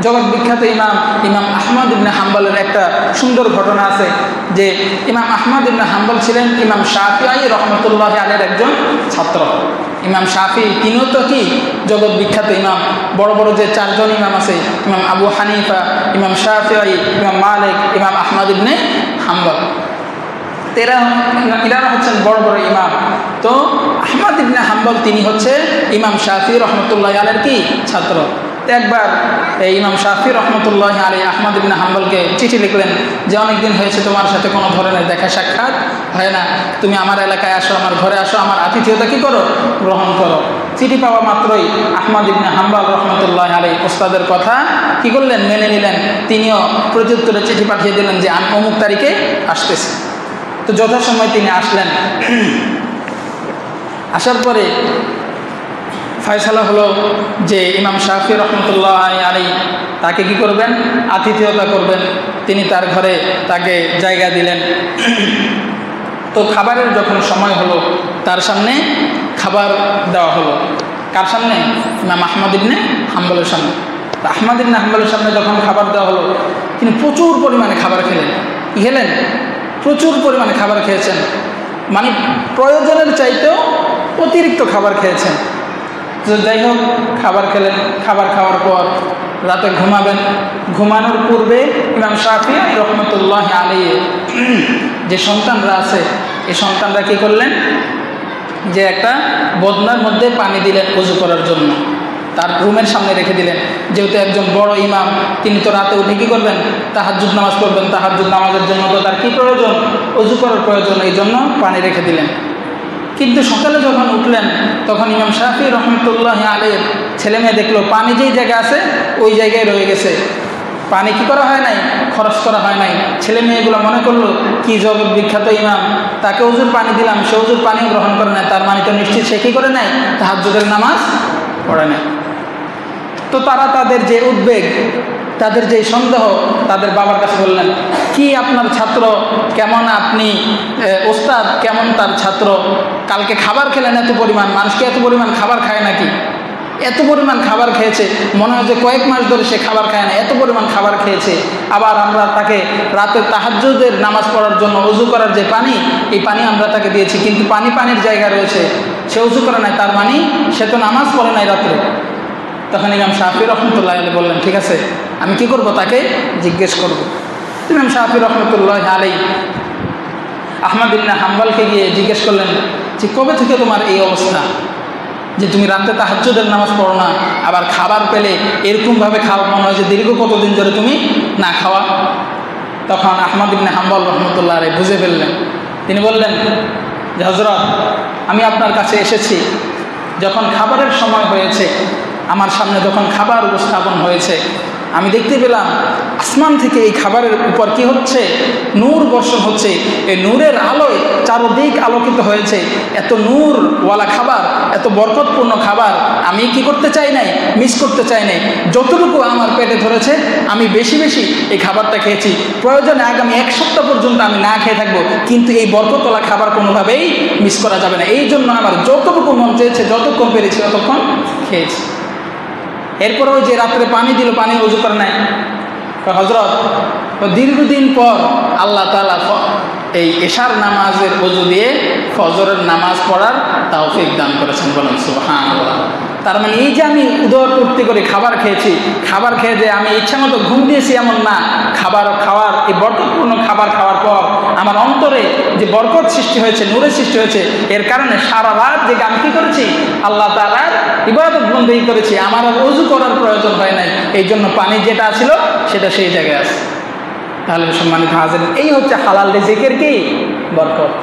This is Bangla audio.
জগৎ বিখ্যাত ইমাম আহমদ ইবনে হাম্বলের একটা সুন্দর ঘটনা আছে যে ইমাম আহমদ ইবনে হাম্বল ছিলেন ইমাম শাফিঈ রহমতুল্লাহ আলাইহির একজন ছাত্র। ইমাম শাফিঈ তিনিও তো কি জগৎ বিখ্যাত ইমাম, বড় বড় যে চারজন ইমাম আছে, ইমাম আবু হানিফা, ইমাম শাফিঈ, ইমাম মালিক, ইমাম আহমদ ইবনে হাম্বল, এরা হচ্ছেন বড় বড় ইমাম। তো আহমদ ইবনে হাম্বল তিনি হচ্ছে ইমাম শাফিঈ রহমতুল্লাহ আলাইহির কি ছাত্র। একবার এই ইমাম শাফিঈ রহমতুল্লাহ আলাইহি আহমদ ইবনে হাম্বলকে চিঠি লিখলেন যে অনেকদিন হয়েছে তোমার সাথে কোনো ধরনের দেখা সাক্ষাৎ হয় না, তুমি আমার এলাকায় আসো, আমার ঘরে আসো, আমার আতিথেয়তা কি করো, গ্রহণ করো। চিঠি পাওয়া মাত্রই আহমদ ইবনে হাম্বল রহমতুল্লাহ আলাইহি ওস্তাদের কথা কি করলেন, মেনে নিলেন। তিনিও প্রত্যুত্তরে চিঠি পাঠিয়ে দিলেন যে আমি অমুক তারিখে আসতেছি। তো যথাসময়ে তিনি আসলেন। আসার পরে ফয়সালা হলো যে ইমাম শাফিঈ রহমতুল্লাহ আলাইহি তাকে কি করবেন, আতিথেয়তা করবেন। তিনি তার ঘরে তাকে জায়গা দিলেন। তো খাবারের যখন সময় হলো তার সামনে খাবার দেওয়া হলো। কার সামনে? ইমাম আহমদ ইবনে হাম্বলের সামনে। আহমদ ইবনে হাম্বলের সামনে যখন খাবার দেওয়া হলো তিনি প্রচুর পরিমাণে খাবার খেলেন। কি খেলেন? প্রচুর পরিমাণে খাবার খেয়েছেন, মানে প্রয়োজনের চাইতেও অতিরিক্ত খাবার খেয়েছেন। তো যাই হোক, খাবার খেলেন। খাবার খাওয়ার পর রাতে ঘুমাবেন। ঘুমানোর পূর্বে ইমাম শাফিঈ রহমতুল্লাহ আলাইহি যে সন্তানরা আছে এই সন্তানরা কী করলেন, যে একটা বদনার মধ্যে পানি দিলেন ওযু করার জন্য, তার রুমের সামনে রেখে দিলেন। যেহেতু একজন বড় ইমাম, তিনি তো রাতে উঠে কী করবেন, তাহাজ্জুদ নামাজ পড়বেন। তাহাজ্জুদ নামাজের জন্য তো তার কী প্রয়োজন, ওযু করার প্রয়োজন, এই জন্য পানি রেখে দিলেন। কিন্তু সকালে যখন উঠলেন তখন ইমাম শাফিঈ রহমতুল্লাহ আলাইহির ছেলে মেয়ে দেখলো পানি যেই জায়গায় আছে ওই জায়গায় রয়ে গেছে, পানি কি করা হয় নাই, খরচ করা হয় নাই। ছেলে মেয়েগুলো মনে করলো কি জগৎ বিখ্যাত ইমাম, তাকে ওযুর পানি দিলাম, সে ওযুর পানিও গ্রহণ করে নাই, তার মানে তো নিশ্চিত সে কী করে নাই, তাহাজ্জুদের নামাজ পড়ে নাই। তো তারা তাদের যে উদ্বেগ, তাদের যে সন্দেহ তাদের বাবার কাছে বললেন, কি আপনার ছাত্র কেমন, আপনি ওস্তাদ কেমন তার ছাত্র, কালকে খাবার খেলেন এত পরিমাণ, মানুষকে এত পরিমাণ খাবার খায় নাকি, এত পরিমাণ খাবার খেয়েছে, মনে হয় যে কয়েক মাস ধরে সে খাবার খায় না, এত পরিমাণ খাবার খেয়েছে। আবার আমরা তাকে রাতে তাহাজ্জুদের নামাজ পড়ার জন্য ওযু করার যে পানি, এই পানি আমরা তাকে দিয়েছি, কিন্তু পানির জায়গা রয়েছে, সে ওযু করে নাই, তার মানে সে তো নামাজ পড়ে নাই রাত্রে। তখন ইমাম শাফিঈ রহমতুল্লাহ আলাইহি বললেন, ঠিক আছে, আমি কি করব, তাকে জিজ্ঞেস করব। ইমাম শাফিঈ রহমতুল্লাহ আলাইহি আহমদ ইবনে হাম্বলকে গিয়ে জিজ্ঞেস করলেন যে কবে থেকে তোমার এই অবস্থা, যে তুমি রাতে তাহাজ্জুদের নামাজ পড়ো না, আবার খাবার পেলে এরকমভাবে খাওয়া, মনে হয় যে দীর্ঘ কতদিন ধরে তুমি না খাওয়া। তখন আহমদ ইবনে হাম্বল রহমতুল্লাহ আলাইহি বুঝে ফেললেন। তিনি বললেন যে হযরত, আমি আপনার কাছে এসেছি যখন খাবারের সময় হয়েছে, আমার সামনে যখন খাবার উপস্থাপন হয়েছে, আমি দেখতে পেলাম আসমান থেকে এই খাবারের উপর কি হচ্ছে, নূর বর্ষণ হচ্ছে। এই নূরের আলোয় চারদিক আলোকিত হয়েছে। এত নূরওয়ালা খাবার, এত বরকতপূর্ণ খাবার আমি কি করতে চাই নাই, মিস করতে চাই নাই। যতটুকু আমার পেটে ধরেছে আমি বেশি বেশি এই খাবারটা খেয়েছি। প্রয়োজনে আগামী 1 সপ্তাহ পর্যন্ত আমি না খেয়ে থাকবো, কিন্তু এই বরকতওয়ালা খাবার কোনোভাবেই মিস করা যাবে না। এই জন্য আমার যতটুকু মন চেয়েছে, যতক্ষণ পেরেছি ততক্ষণ খেয়েছি। এরপর ওই যে রাত্রে পানি দিল, পানি ওযু করে নাই। হযরত, দীর্ঘদিন পর আল্লাহ তাআলা এই এশার নামাজের ওযু দিয়ে ফজরের নামাজ পড়ার তৌফিক দান করেছেন, বলেন সুবহানাল্লাহ। তার মানে এই যে আমি উদরপূর্তি করে খাবার খেয়েছি, খাবার খেয়ে যে আমি ইচ্ছা মতো ঘুম দিয়েছি এমন না, খাওয়ার এই বরকতপূর্ণ খাবার খাওয়ার পর আমার অন্তরে যে বরকত সৃষ্টি হয়েছে, নূরের সৃষ্টি হয়েছে, এর কারণে সারা রাত যে আমি কী করেছি, আল্লাহ তাআলার ইবাদত বন্দেগী করেছি, আমার আর ওযু করার প্রয়োজন হয় নাই। এই জন্য পানি যেটা ছিল সেটা সেই জায়গায় আছে। তাহলে সম্মানিত হাজির, এই হচ্ছে হালাল রিজিকের কি বরকত।